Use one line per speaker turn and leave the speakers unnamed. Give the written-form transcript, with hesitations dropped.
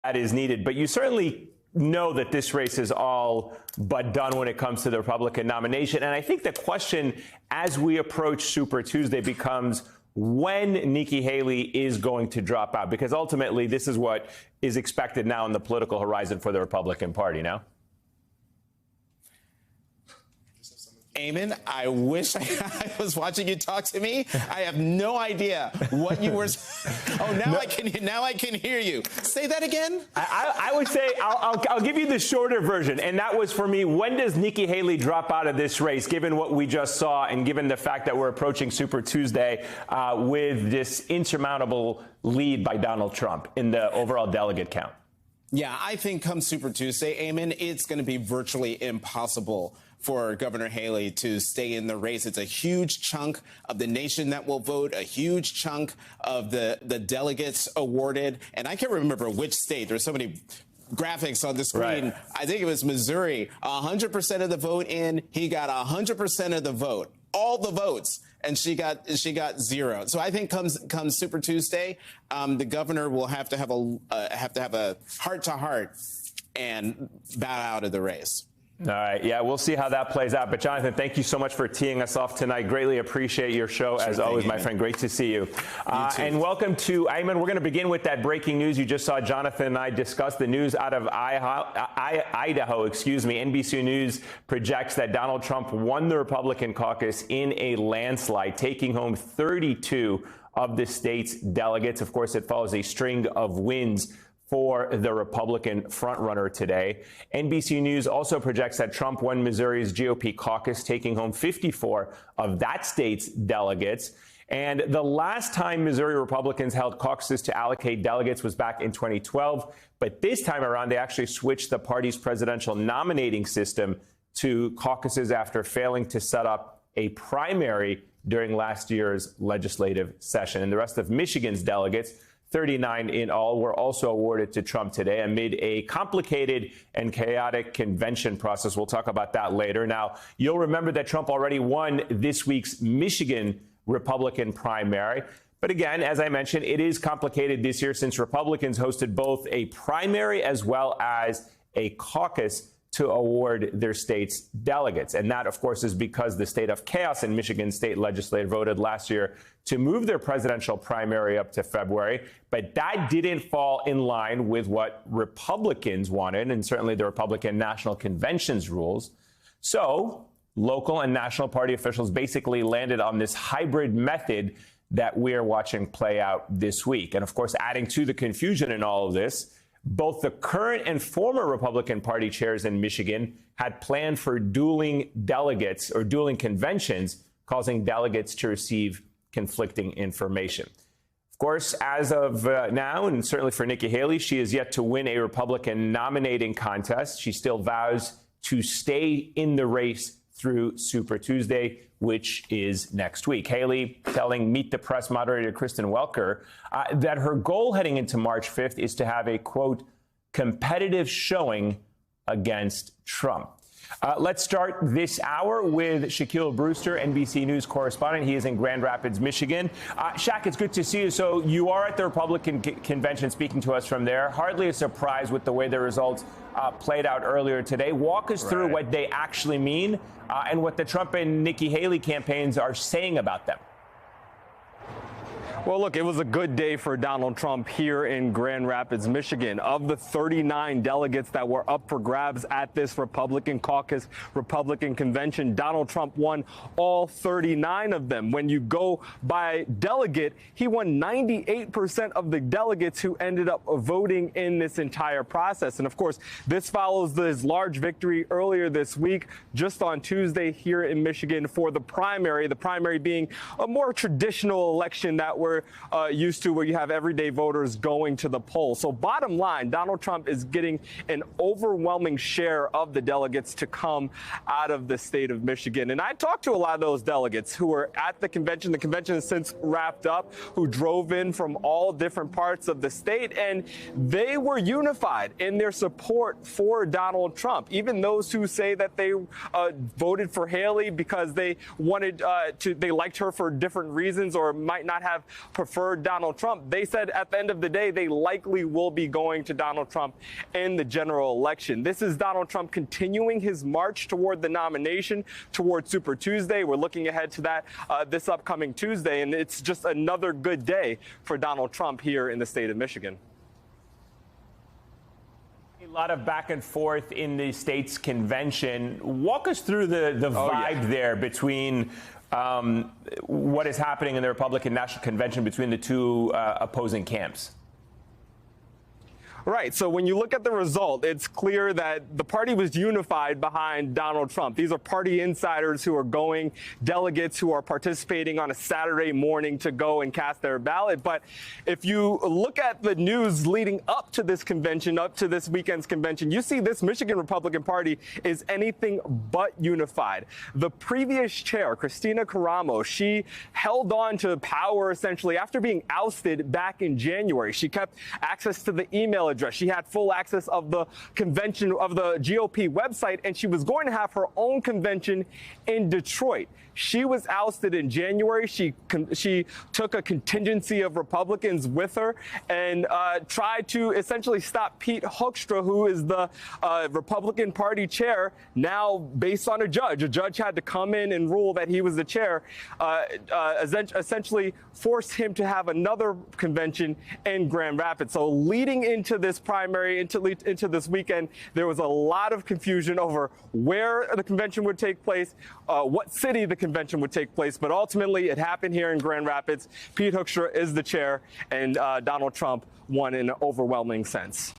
that is needed. But you certainly know that this race is all but done when it comes to the Republican nomination. And I think the question as we approach Super Tuesday becomes when Nikki Haley is going to drop out, because ultimately this is what is expected now in the political horizon for the Republican Party now.
Eamon, I wish I was watching you talk to me. I have no idea what you were. Oh, now I can hear you. Say that again.
I would say I'll give you the shorter version, and that was for me. When does Nikki Haley drop out of this race, given what we just saw, and given the fact that we're approaching Super Tuesday with this insurmountable lead by Donald Trump in the overall delegate count?
Yeah, I think come Super Tuesday, Eamon, it's going to be virtually impossible for Governor Haley to stay in the race. It's a huge chunk of the nation that will vote, a huge chunk of the delegates awarded. And I can't remember which state. There's so many graphics on the screen.
Right.
I think it was Missouri. 100% of the vote in. He got 100% of the vote, all the votes, and she got zero. So I think comes Super Tuesday, the governor will have to have a heart-to-heart and bow out of the race.
All right. Yeah, we'll see how that plays out. But, Jonathan, thank you so much for teeing us off tonight. Greatly appreciate your show, as always, my friend. Great to see you. And welcome to Ayman. We're going to begin with that breaking news. You just saw Jonathan and I discuss the news out of Idaho. NBC News projects that Donald Trump won the Republican caucus in a landslide, taking home 32 of the state's delegates. Of course, it follows a string of wins for the Republican frontrunner today. NBC News also projects that Trump won Missouri's GOP caucus, taking home 54 of that state's delegates. And the last time Missouri Republicans held caucuses to allocate delegates was back in 2012. But this time around, they actually switched the party's presidential nominating system to caucuses after failing to set up a primary during last year's legislative session. And the rest of Michigan's delegates, 39 in all, were also awarded to Trump today amid a complicated and chaotic convention process. We'll talk about that later. Now, you'll remember that Trump already won this week's Michigan Republican primary. But again, as I mentioned, it is complicated this year since Republicans hosted both a primary as well as a caucus to award their state's delegates. And that, of course, is because the state of chaos in Michigan state legislature voted last year to move their presidential primary up to February. But that didn't fall in line with what Republicans wanted, and certainly the Republican National Convention's rules. So local and national party officials basically landed on this hybrid method that we're watching play out this week. And of course, adding to the confusion in all of this, both the current and former Republican Party chairs in Michigan had planned for dueling delegates or dueling conventions, causing delegates to receive conflicting information. Of course, as of now, and certainly for Nikki Haley, she is yet to win a Republican nominating contest. She still vows to stay in the race through Super Tuesday, which is next week. Haley telling Meet the Press moderator Kristen Welker that her goal heading into March 5th is to have a, quote, competitive showing against Trump. Let's start this hour with Shaquille Brewster, NBC News correspondent. He is in Grand Rapids, Michigan. Shaq, it's good to see you. So you are at the Republican convention speaking to us from there. Hardly a surprise with the way the results played out earlier today. Walk us through what they actually mean and what the Trump and Nikki Haley campaigns are saying about them.
Well, look, it was a good day for Donald Trump here in Grand Rapids, Michigan. Of the 39 delegates that were up for grabs at this Republican caucus, Republican convention, Donald Trump won all 39 of them. When you go by delegate, he won 98% of the delegates who ended up voting in this entire process. And of course, this follows his large victory earlier this week, just on Tuesday here in Michigan for the primary being a more traditional election that we're used to, where you have everyday voters going to the polls. So bottom line, Donald Trump is getting an overwhelming share of the delegates to come out of the state of Michigan. And I talked to a lot of those delegates who were at the convention. The convention has since wrapped up, who drove in from all different parts of the state, and they were unified in their support for Donald Trump. Even those who say that they voted for Haley because they wanted they liked her for different reasons or might not have preferred Donald Trump, they said at the end of the day, they likely will be going to Donald Trump in the general election. This is Donald Trump continuing his march toward the nomination, toward Super Tuesday. We're looking ahead to that this upcoming Tuesday, and it's just another good day for Donald Trump here in the state of Michigan.
A lot of back and forth in the state's convention. Walk us through the vibe there between what is happening in the Republican National Convention between the two opposing camps.
Right. So when you look at the result, it's clear that the party was unified behind Donald Trump. These are party insiders who are going, delegates who are participating on a Saturday morning to go and cast their ballot. But if you look at the news leading up to this convention, up to this weekend's convention, you see this Michigan Republican Party is anything but unified. The previous chair, Christina Karamo, she held on to power essentially after being ousted back in January. She kept access to the email address. She had full access of the convention, of the GOP website, and she was going to have her own convention in Detroit. She was ousted in January. She took a contingency of Republicans with her and tried to essentially stop Pete Hoekstra, who is the Republican Party chair, now based on a judge. A judge had to come in and rule that he was the chair, essentially forced him to have another convention in Grand Rapids. So leading into this primary, into this weekend, there was a lot of confusion over where the convention would take place, what city the convention would take place, but ultimately it happened here in Grand Rapids. Pete Hoekstra is the chair, and Donald Trump won in an overwhelming sense.